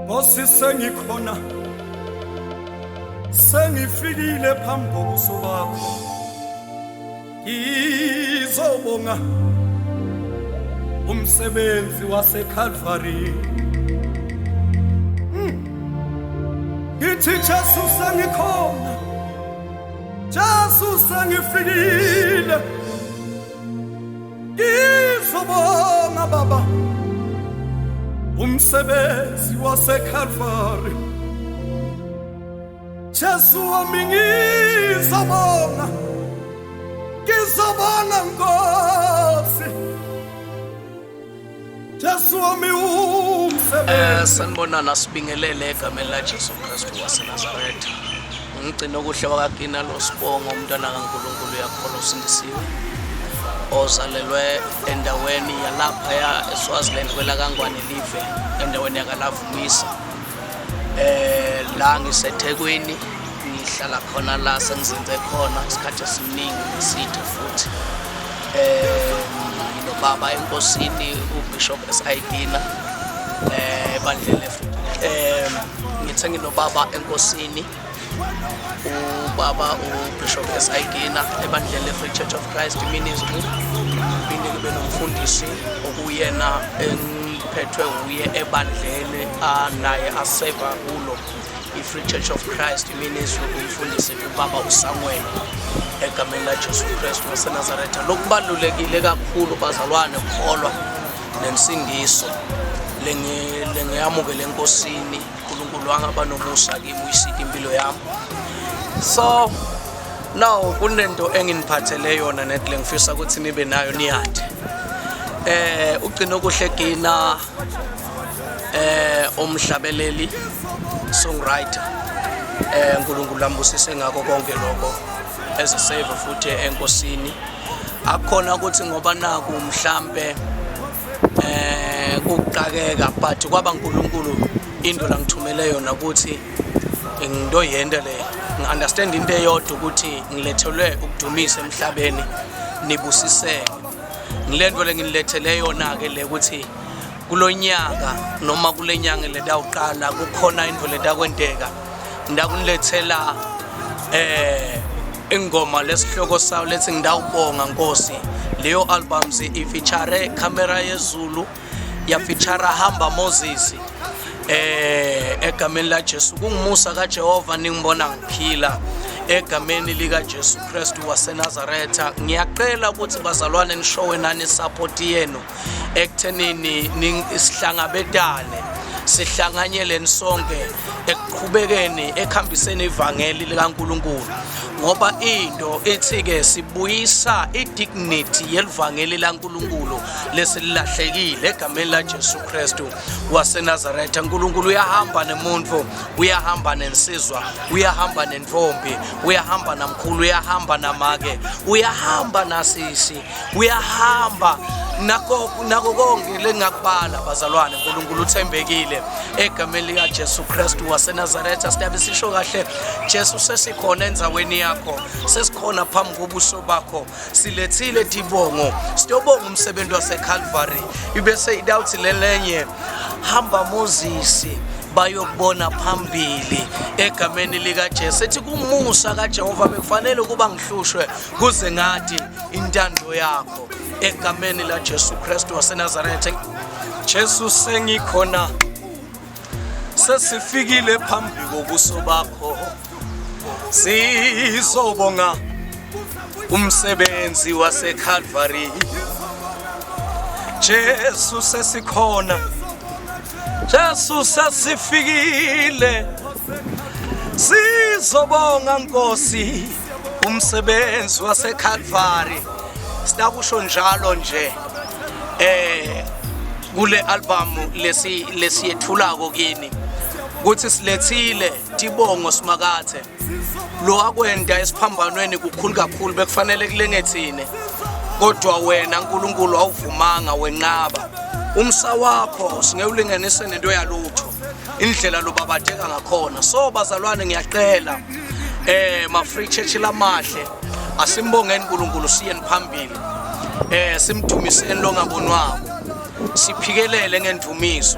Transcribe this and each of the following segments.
Nkosi sengikhona sengifikile phambi kobuso bakho ngizobonga umsebenzi waseCalvary ngithi Jesu sengikhona Jesu sengifikile ngizobonga baba umsebenzi waseCalvary Jesu wami ngizobonga Nkosi Jesu wami umsebenzi sanibonana sibingelele egameni la Jesu Kristu waseNazaretha Ngcinokuhle Gina losibongo umntwana kaNkulunkulu yakholwa usindisiwe ozalelwe endaweni yalapha ya eSwaziland kwelakangwane live endaweni yakaLavumisa la ngiseThekwini ngihlala khona la sengizenze khona isikhathi esiningi ngisithe futhi nobaba enkosini uBishop Gcina ebandleni ngithe nginobaba enkosini ubaba uBishop Gcina ebandleni Free Church of Christ Ministry binikibe nomfundisi okuyena engiphethwe uye ebandleni naye aseva kulo iFree Church of Christ Ministry umfundisi ubaba uSamuel egameni la Jesu Kristu waseNazaretha lokubalulekile kakhulu bazalwane ukukholwa nensindiso lengiyamukele enkosini uNkulunkulu wangaba nomusa kimi uyisika impilo yami so now kunento enginiphathele yona nethi ngifisa ukuthi nibe nayo niyade Gcinokuhle Gina umhlabeleli songwriter uNkulunkulu ambusise ngakho konke lokho as a saver futhi enkosini akukhona ukuthi ngoba naku mhlambe kuqhakeka but kwaba uNkulunkulu into la ngithumele yona ukuthi into yenda le ngiunderstand into eyodwa ukuthi ngilethelwe ukudumisa emhlabeni nibusiseke ngilento lengilethele yona ke le ukuthi kulonyaka noma kulenyanga le dawuqala kukhona into le dakwenteka ndakunilethela ingoma lesihloko sawo lethi ngidawubonga Nkosi leyo albums ifeature camera yezulu ya feature hamba Moses egameni la Jesu kungumusa kaJehova ningibona ngiphila egameni lika Jesu Kristu waseNazaretha ngiyaqela ukuthi bazalwane nishowe nani support yenu ekuthenini isihlangabetane sihlanganyele sonke ekuqhubekeni ekhambiseni ivangeli likaNkulunkulu ngoba into ethi ke sibuyisa idignity yelivangeli laNkulunkulu lesilahlekile egameni la Jesu Kristu waseNazaretha uNkulunkulu uyahamba nemuntu uyahamba nensizwa uyahamba nentombi uyahamba namkhulu uyahamba namake uyahamba nasisi uyahamba nako konke lengakubala bazalwane uNkulunkulu uthembekile egameni lika Jesu Kristu waseNazaretha siyabe sisho kahle Jesu sesikhona enzaweni yakho sesikhona phambi kobuso bakho silethile dibongo siyobonga umsebenzi waseCalvary ibese idawuthi lenye hamba Moses bayokubona phambili egameni lika Jesu ethi kumusa kaJehova bekufanele ukuba ngihlushwe kuze ngathi intando yakho egameni la Jesu Kristu waseNazaretha Jesu sengikhona sesifikile phambi kobuso bakho sizobonga umsebenzi waseCalvary Jesu sesikhona Jesu sesifikile sizobonga Nkosi umsebenzi waseCalvary sidakusho njalo nje kule album lesiyethulako kini ukuthi silethile dibongo simakathe lo akwenda esiphambanweni kukhulu kakhulu bekufanele kulengethine kodwa wena uNkulunkulu awuvumanga wenqaba umsa wakho singewulinganise nento yalutho indlela lobabatheka ngakhona so bazalwane ngiyaqela ma Free Church lamahle asimbongeni uNkulunkulu siyeni phambili simdumiseni lo ngabonwako siphikelele ngendumiso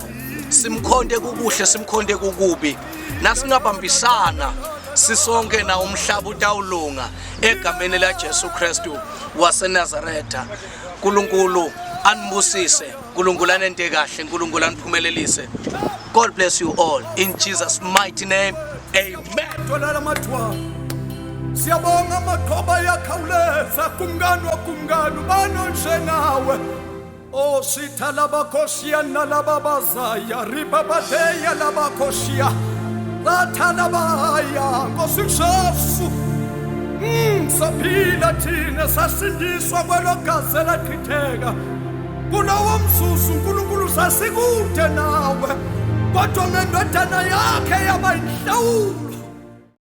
simkhonde kukuhle simkhonde kukubi nasingabambisana sisonke na umhlaba utawulunga egameni la Jesu Kristu waseNazaretha. Nkulunkulu anibusise, Nkulunkulu anente kahle, Nkulunkulu aniphumelelise. God bless you all in Jesus mighty name. Amen. Tolala matwa. Siyabonga maqhoba yakhawuleza kumngani wakumngani bano nje nawe. O sitha labakhoshiya nalababazaya ribabadeya labakhoshiya. Bathana baya ngosishasu. Saphila thina sasindiswa kwelogazi elachitheka. Kulowo mzuzu uNkulunkulu sasikude nawe. Kodwa ngendodana yakhe yaba inhlawulo